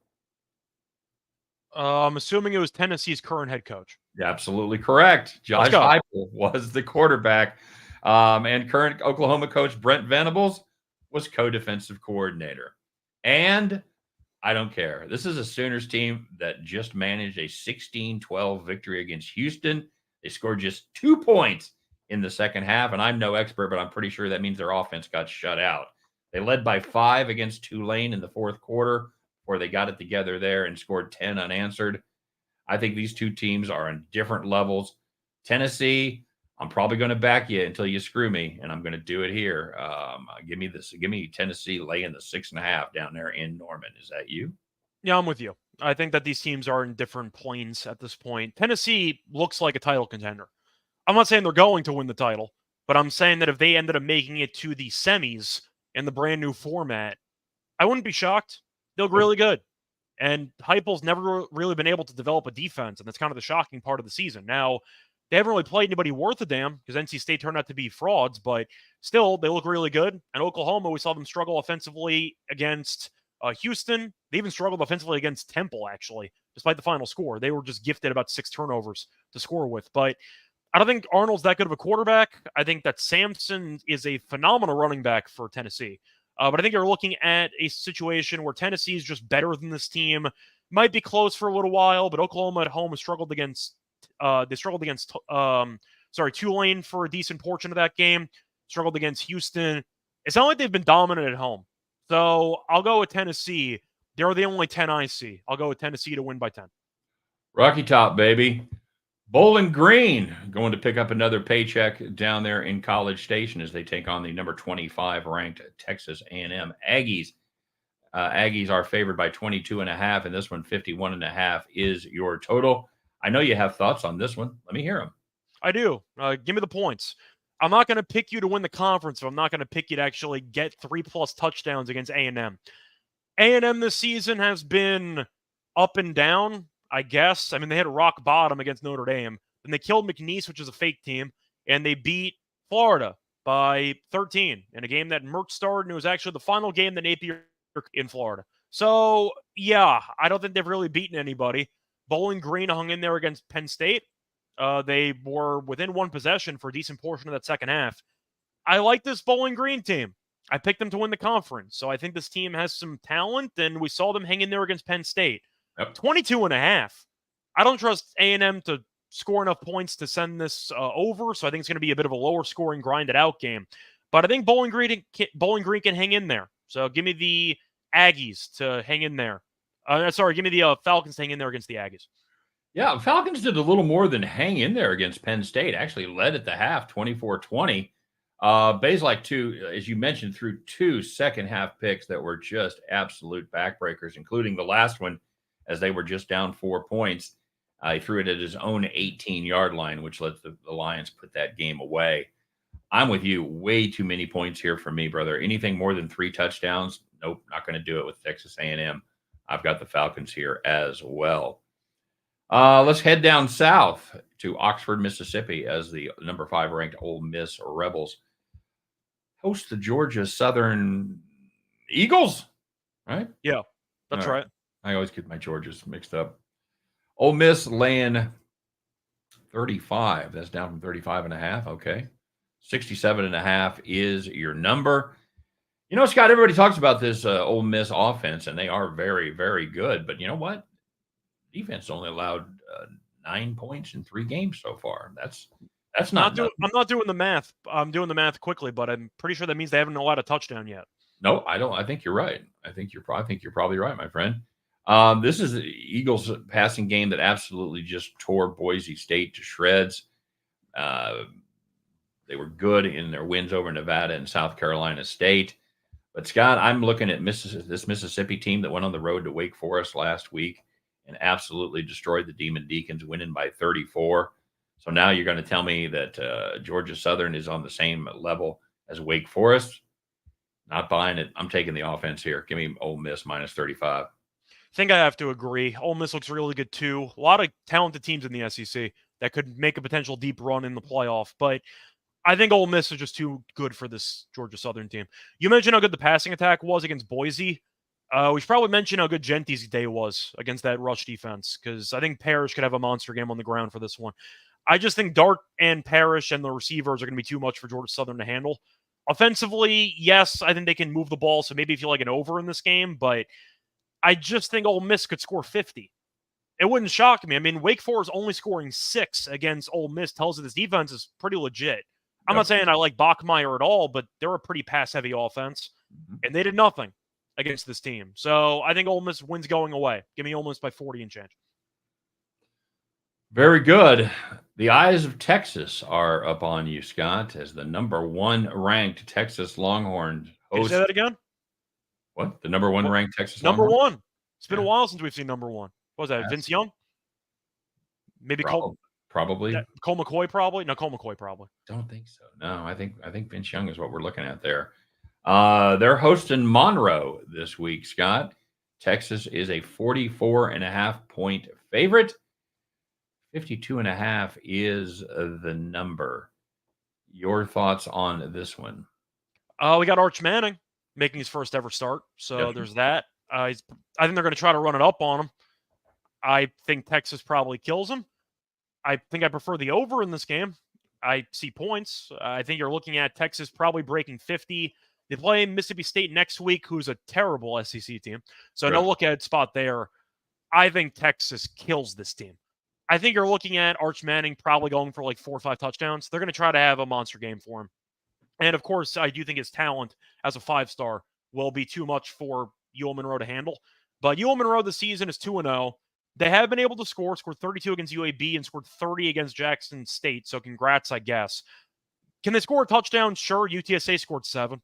I'm assuming it was Tennessee's current head coach. Absolutely correct. Josh Heupel was the quarterback. And current Oklahoma coach Brent Venables was co-defensive coordinator. And I don't care. This is a Sooners team that just managed a 16-12 victory against Houston. They scored just 2 points in the second half. And I'm no expert, but I'm pretty sure that means their offense got shut out. They led by 5 against Tulane in the fourth quarter, where they got it together there and scored 10 unanswered. I think these two teams are on different levels. Tennessee, I'm probably going to back you until you screw me, and I'm going to do it here. Give me Tennessee laying the 6.5 down there in Norman. Is that you? Yeah, I'm with you. I think that these teams are in different planes at this point. Tennessee looks like a title contender. I'm not saying they're going to win the title, but I'm saying that if they ended up making it to the semis in the brand new format, I wouldn't be shocked. They look really good. And Heupel's never really been able to develop a defense, and that's kind of the shocking part of the season. Now, they haven't really played anybody worth a damn because NC State turned out to be frauds, but still, they look really good. And Oklahoma, we saw them struggle offensively against Houston. They even struggled offensively against Temple, actually, despite the final score. They were just gifted about 6 turnovers to score with. But I don't think Arnold's that good of a quarterback. I think that Sampson is a phenomenal running back for Tennessee. But I think you're looking at a situation where Tennessee is just better than this team. Might be close for a little while, but Oklahoma at home has struggled against Tulane for a decent portion of that game. Struggled against Houston. It's not like they've been dominant at home. So I'll go with Tennessee. They're the only 10 I see. I'll go with Tennessee to win by 10. Rocky Top, baby. Bowling Green going to pick up another paycheck down there in College Station as they take on the number 25 ranked Texas A&M Aggies. Aggies are favored by 22.5, and this one 51.5 is your total. I know you have thoughts on this one. Let me hear them. I do. Give me the points. I'm not going to pick you to win the conference, but I'm not going to pick you to actually get 3+ touchdowns against A&M. A&M this season has been up and down, I guess. I mean, they hit a rock bottom against Notre Dame. Then they killed McNeese, which is a fake team, and they beat Florida by 13 in a game that Merck started, and it was actually the final game that Napier in Florida. So, yeah, I don't think they've really beaten anybody. Bowling Green hung in there against Penn State. They were within 1 possession for a decent portion of that second half. I like this Bowling Green team. I picked them to win the conference, so I think this team has some talent, and we saw them hang in there against Penn State. Yep. 22.5. I don't trust A&M to score enough points to send this over, so I think it's going to be a bit of a lower scoring, grinded out game. But I think Bowling Green can hang in there. So give me the Aggies to hang in there. Give me the Falcons to hang in there against the Aggies. Yeah, Falcons did a little more than hang in there against Penn State. Actually led at the half, 24-20. Bazelak, as you mentioned, threw 2 second-half picks that were just absolute backbreakers, including the last one as they were just down 4 points. He threw it at his own 18-yard line, which let the Lions put that game away. I'm with you. Way too many points here for me, brother. Anything more than 3 touchdowns, nope, not going to do it with Texas A&M. I've got the Falcons here as well. Let's head down south to Oxford, Mississippi, as the number 5 ranked Ole Miss Rebels host the Georgia Southern Eagles, right? Yeah, that's right. I always get my Georgias mixed up. Ole Miss laying 35. That's down from 35.5. Okay. 67.5 is your number. You know, Scott, everybody talks about this Ole Miss offense, and they are very, very good. But you know what? Defense only allowed 9 points in 3 games so far. That's not. I'm not doing the math. I'm doing the math quickly, but I'm pretty sure that means they haven't allowed a touchdown yet. No, I don't. I think you're right. I think you're probably right, my friend. This is the Eagles passing game that absolutely just tore Boise State to shreds. They were good in their wins over Nevada and South Carolina State. But, Scott, I'm looking at this Mississippi team that went on the road to Wake Forest last week and absolutely destroyed the Demon Deacons, winning by 34. So now you're going to tell me that Georgia Southern is on the same level as Wake Forest? Not buying it. I'm taking the offense here. Give me Ole Miss minus 35. I think I have to agree. Ole Miss looks really good, too. A lot of talented teams in the SEC that could make a potential deep run in the playoff. But I think Ole Miss is just too good for this Georgia Southern team. You mentioned how good the passing attack was against Boise. We should probably mention how good Genty's day was against that rush defense, because I think Parrish could have a monster game on the ground for this one. I just think Dart and Parrish and the receivers are going to be too much for Georgia Southern to handle. Offensively, yes, I think they can move the ball, so maybe if you like an over in this game, but I just think Ole Miss could score 50. It wouldn't shock me. I mean, Wake Forest only scoring 6 against Ole Miss tells you this defense is pretty legit. I'm not saying I like Bachmeier at all, but they're a pretty pass-heavy offense, and they did nothing against this team. So I think Ole Miss wins going away. Give me Ole Miss by 40 and change. Very good. The eyes of Texas are up on you, Scott, as the number 1 ranked Texas Longhorns host. Can you say that again? What? The number 1 ranked Texas Number Longhorns? 1. It's been a while since we've seen number 1. What was that? Vince Young? Maybe Cole. Probably. Cole McCoy, probably. No, Cole McCoy, probably. Don't think so. No, I think Vince Young is what we're looking at there. They're hosting Monroe this week, Scott. Texas is a 44.5 point favorite. 52.5 is the number. Your thoughts on this one? We got Arch Manning making his first ever start. So there's that. I think they're going to try to run it up on him. I think Texas probably kills him. I think I prefer the over in this game. I see points. I think you're looking at Texas probably breaking 50. They play Mississippi State next week, who's a terrible SEC team. So no look at spot there. I think Texas kills this team. I think you're looking at Arch Manning probably going for like 4 or 5 touchdowns. They're going to try to have a monster game for him. And of course, I do think his talent as a 5-star will be too much for U Monroe to handle. But U Monroe this season is 2-0. They have been able to scored 32 against UAB and scored 30 against Jackson State. So congrats, I guess. Can they score a touchdown? Sure. UTSA scored 7.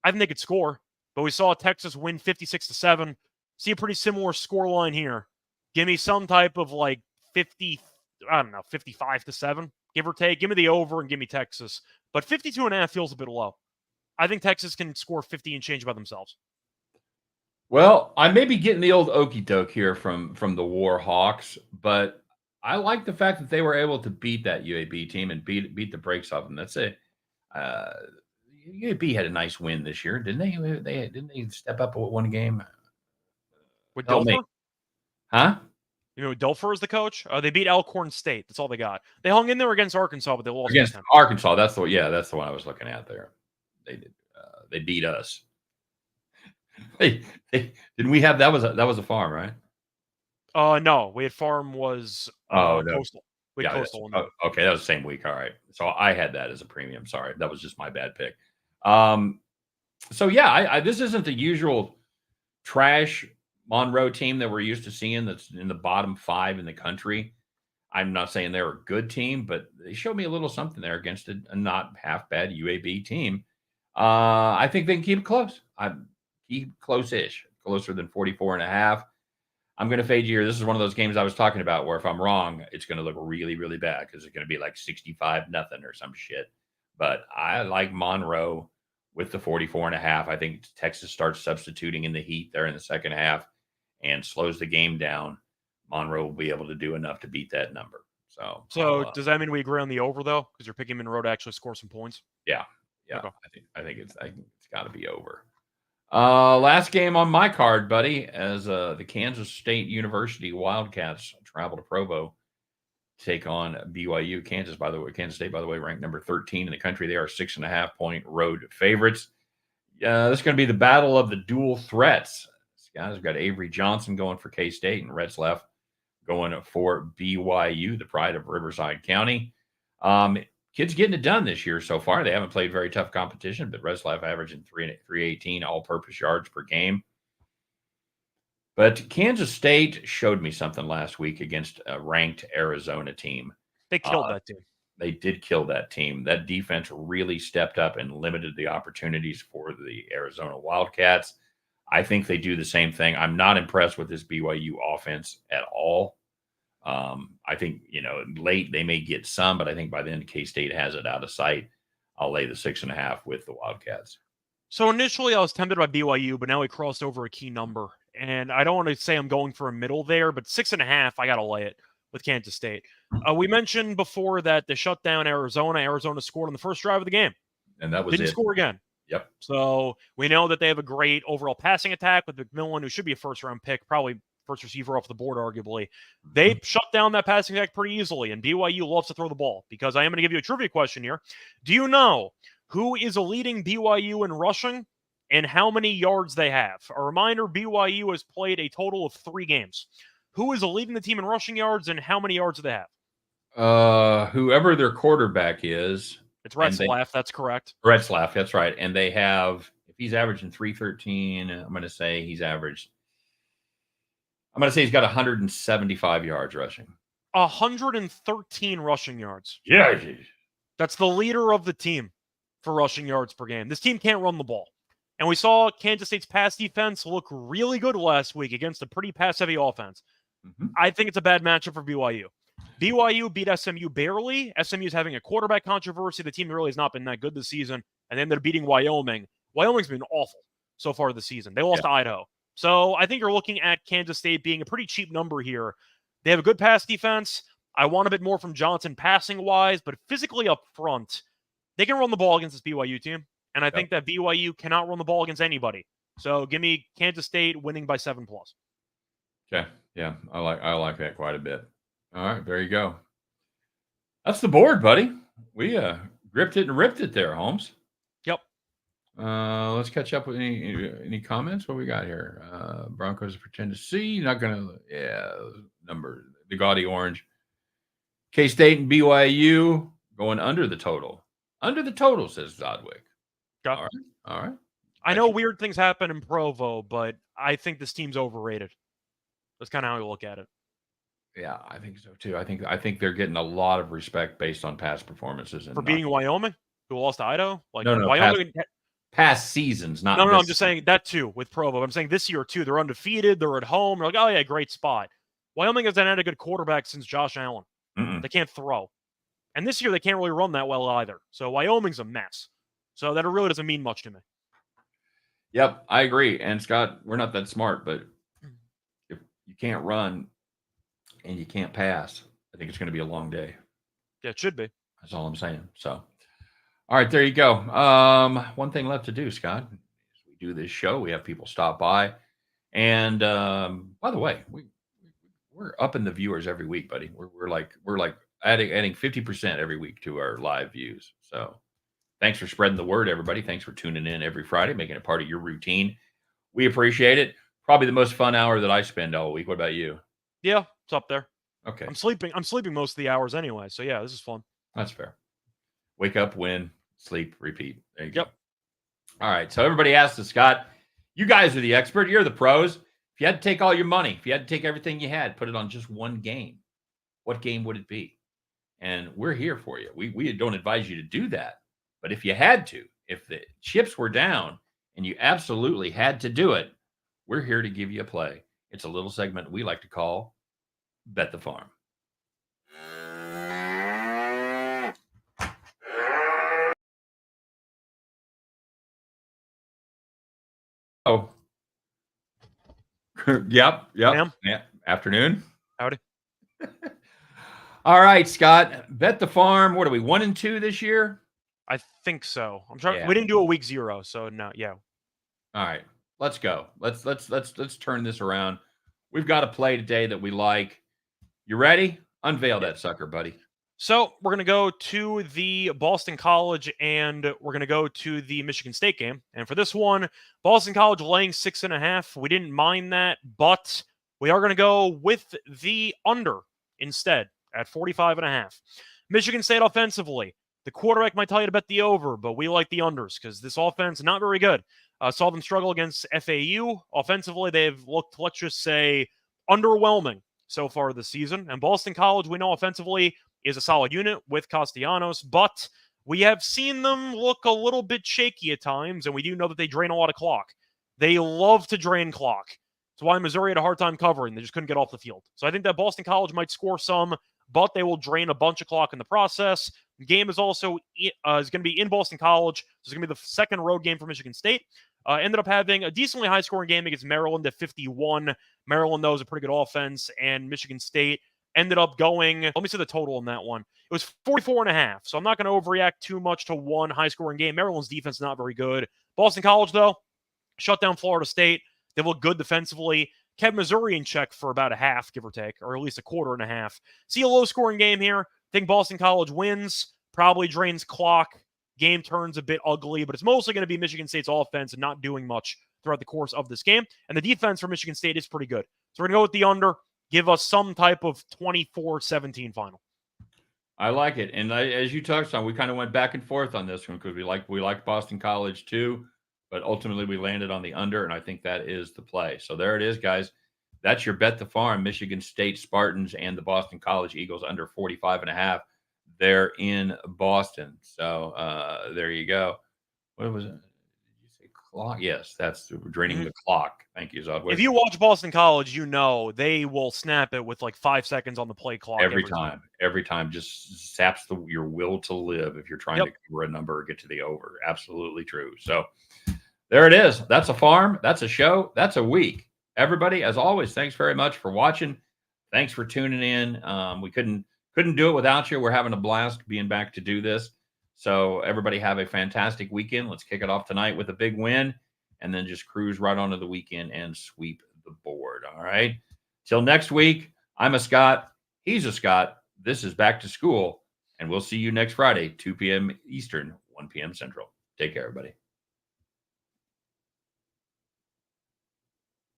I think they could score, but we saw Texas win 56-7. See a pretty similar score line here. Give me some type of like 55-7, give or take. Give me the over and give me Texas. But 52.5 feels a bit low. I think Texas can score 50 and change by themselves. Well, I may be getting the old okey doke here from the War Hawks, but I like the fact that they were able to beat that UAB team and beat the brakes off them. That's it. UAB had a nice win this year, didn't they? Didn't they step up with one game? With Dilfer? Huh? You know, Dilfer is the coach. They beat Elkhorn State. That's all they got. They hung in there against Arkansas, but they lost against Arkansas. That's the one I was looking at there. They did. They beat us. Didn't we have that was a farm, right? No, we had farm was no. Coastal. with Yeah. Coastal. Okay, that was the same week. All right. So I had that as a premium. Sorry, that was just my bad pick. So yeah, this isn't the usual trash Monroe team that we're used to seeing. That's in the bottom 5 in the country. I'm not saying they're a good team, but they showed me a little something there against a not half bad UAB team. I think they can keep it close. I keep close-ish, closer than 44.5. I'm going to fade you here. This is one of those games I was talking about where if I'm wrong, it's going to look really, really bad because it's going to be like 65-0 or some shit. But I like Monroe with the 44.5. I think Texas starts substituting in the heat there in the second half and slows the game down. Monroe will be able to do enough to beat that number. So does that mean we agree on the over though? Because you're picking Monroe to actually score some points. Yeah. Okay. I think it's got to be over. Last game on my card, buddy, as the Kansas State University Wildcats travel to Provo, take on BYU. Kansas State, by the way, ranked number 13 in the country. They are 6.5-point road favorites. This is going to be the battle of the dual threats. These guys have got Avery Johnson going for K-State and Retzlaff going for BYU, the pride of Riverside County. Kids getting it done this year so far. They haven't played very tough competition, but Retzlaff averaging 318 all-purpose yards per game. But Kansas State showed me something last week against a ranked Arizona team. They killed that team. They did kill that team. That defense really stepped up and limited the opportunities for the Arizona Wildcats. I think they do the same thing. I'm not impressed with this BYU offense at all. I think, late they may get some, but I think by then K-State has it out of sight. I'll lay the 6.5 with the Wildcats. So initially I was tempted by BYU, but now we crossed over a key number. And I don't want to say I'm going for a middle there, but 6.5, I got to lay it with Kansas State. We mentioned before that they shut down Arizona. Arizona scored on the first drive of the game. And that was Didn't score again. Yep. So we know that they have a great overall passing attack with McMillan, who should be a first-round pick, probably first receiver off the board, arguably. They shut down that passing attack pretty easily, and BYU loves to throw the ball. Because I am going to give you a trivia question here. Do you know who is leading BYU in rushing and how many yards they have? A reminder, BYU has played a total of 3 games. Who is leading the team in rushing yards and how many yards do they have? Whoever their quarterback is. It's Retzlaff, that's correct. Retzlaff, that's right. And they have, if he's averaging 313, I'm going to say he's got 175 yards rushing. 113 rushing yards. Yeah. Geez. That's the leader of the team for rushing yards per game. This team can't run the ball. And we saw Kansas State's pass defense look really good last week against a pretty pass-heavy offense. Mm-hmm. I think it's a bad matchup for BYU. BYU beat SMU barely. SMU is having a quarterback controversy. The team really has not been that good this season. And then they're beating Wyoming. Wyoming's been awful so far this season. They lost to Idaho. So I think you're looking at Kansas State being a pretty cheap number here. They have a good pass defense. I want a bit more from Johnson passing-wise, but physically up front, they can run the ball against this BYU team. And I think that BYU cannot run the ball against anybody. So give me Kansas State winning by 7+. Okay. Yeah, I like that quite a bit. All right, there you go. That's the board, buddy. We gripped it and ripped it there, Holmes. Yep. Let's catch up with any comments. What we got here? Broncos for Tennessee. Not gonna. Yeah, number the gaudy orange. K-State and BYU going under the total. Under the total, says Zodwick. All right. I know weird things happen in Provo, but I think this team's overrated. That's kind of how we look at it. Yeah, I think so too. I think they're getting a lot of respect based on past performances. For beating Wyoming, who lost to Idaho? No, Wyoming past seasons, not. No, I'm just saying that too with Provo. I'm saying this year too. They're undefeated. They're at home. They're like, oh yeah, great spot. Wyoming hasn't had a good quarterback since Josh Allen. They can't throw, and this year they can't really run that well either. So Wyoming's a mess. So that really doesn't mean much to me. Yep, I agree. And Scott, we're not that smart, but if you can't run and you can't pass, I think it's going to be a long day. Yeah, it should be. That's all I'm saying. So, all right, there you go. One thing left to do, Scott. As we do this show, we have people stop by. And by the way, we're upping the viewers every week, buddy. We're like adding 50% every week to our live views. So thanks for spreading the word, everybody. Thanks for tuning in every Friday, making it part of your routine. We appreciate it. Probably the most fun hour that I spend all week. What about you? Yeah, it's up there. Okay. I'm sleeping most of the hours anyway. So yeah, this is fun. That's fair. Wake up, win, sleep, repeat. There you go. Yep. All right. So everybody asks us, Scott, you guys are the expert. You're the pros. If you had to take all your money, if you had to take everything you had, put it on just one game, what game would it be? And we're here for you. We don't advise you to do that. But if you had to, if the chips were down and you absolutely had to do it, we're here to give you a play. It's a little segment we like to call Bet the Farm. Oh, yep. Ma'am? Yeah. Afternoon. Howdy. All right, Scott. Bet the Farm. What are we, 1-2 this year? I think so. I'm trying. Yeah. We didn't do a week 0, so no. Yeah. All right, let's go. Let's turn this around. We've got a play today that we like. You ready? Unveil that sucker, buddy. So we're going to go to the Boston College and we're going to go to the Michigan State game. And for this one, Boston College laying 6.5. We didn't mind that, but we are going to go with the under instead at 45.5. Michigan State offensively, the quarterback might tell you to bet the over, but we like the unders because this offense not very good. Saw them struggle against FAU. Offensively, they've looked, let's just say, underwhelming so far this season. And Boston College, we know offensively, is a solid unit with Castellanos, but we have seen them look a little bit shaky at times, and we do know that they drain a lot of clock. They love to drain clock. That's why Missouri had a hard time covering. They just couldn't get off the field. So I think that Boston College might score some, but they will drain a bunch of clock in the process. The game is also is going to be in Boston College. So it's going to be the second road game for Michigan State. Ended up having a decently high-scoring game against Maryland at 51. Maryland, though, is a pretty good offense, and Michigan State ended up going, let me see the total on that one. It was 44.5, so I'm not going to overreact too much to one high-scoring game. Maryland's defense is not very good. Boston College, though, shut down Florida State. They look good defensively. Kept Missouri in check for about a half, give or take, or at least a quarter and a half. See a low-scoring game here. Think Boston College wins, probably drains clock. Game turns a bit ugly, but it's mostly going to be Michigan State's offense and not doing much throughout the course of this game. And the defense for Michigan State is pretty good. So we're going to go with the under. Give us some type of 24-17 final. I like it. And as you touched on, we kind of went back and forth on this one because we like Boston College too, but ultimately we landed on the under, and I think that is the play. So there it is, guys. That's your Bet the Farm, Michigan State Spartans and the Boston College Eagles under 45.5. They're in Boston. So there you go. What was it? Did you say clock? Yes, that's draining the clock. Thank you, Zodway. If you watch Boston College, you know they will snap it with like 5 seconds on the play clock. Every time just saps your will to live if you're trying to cover a number or get to the over. Absolutely true. So there it is. That's a farm. That's a show. That's a week. Everybody, as always, thanks very much for watching. Thanks for tuning in. We couldn't do it without you. We're having a blast being back to do this. So everybody have a fantastic weekend. Let's kick it off tonight with a big win and then just cruise right onto the weekend and sweep the board. All right. Till next week, I'm a Scott. He's a Scott. This is Back to School, and we'll see you next Friday, 2 p.m. Eastern, 1 p.m. Central. Take care, everybody.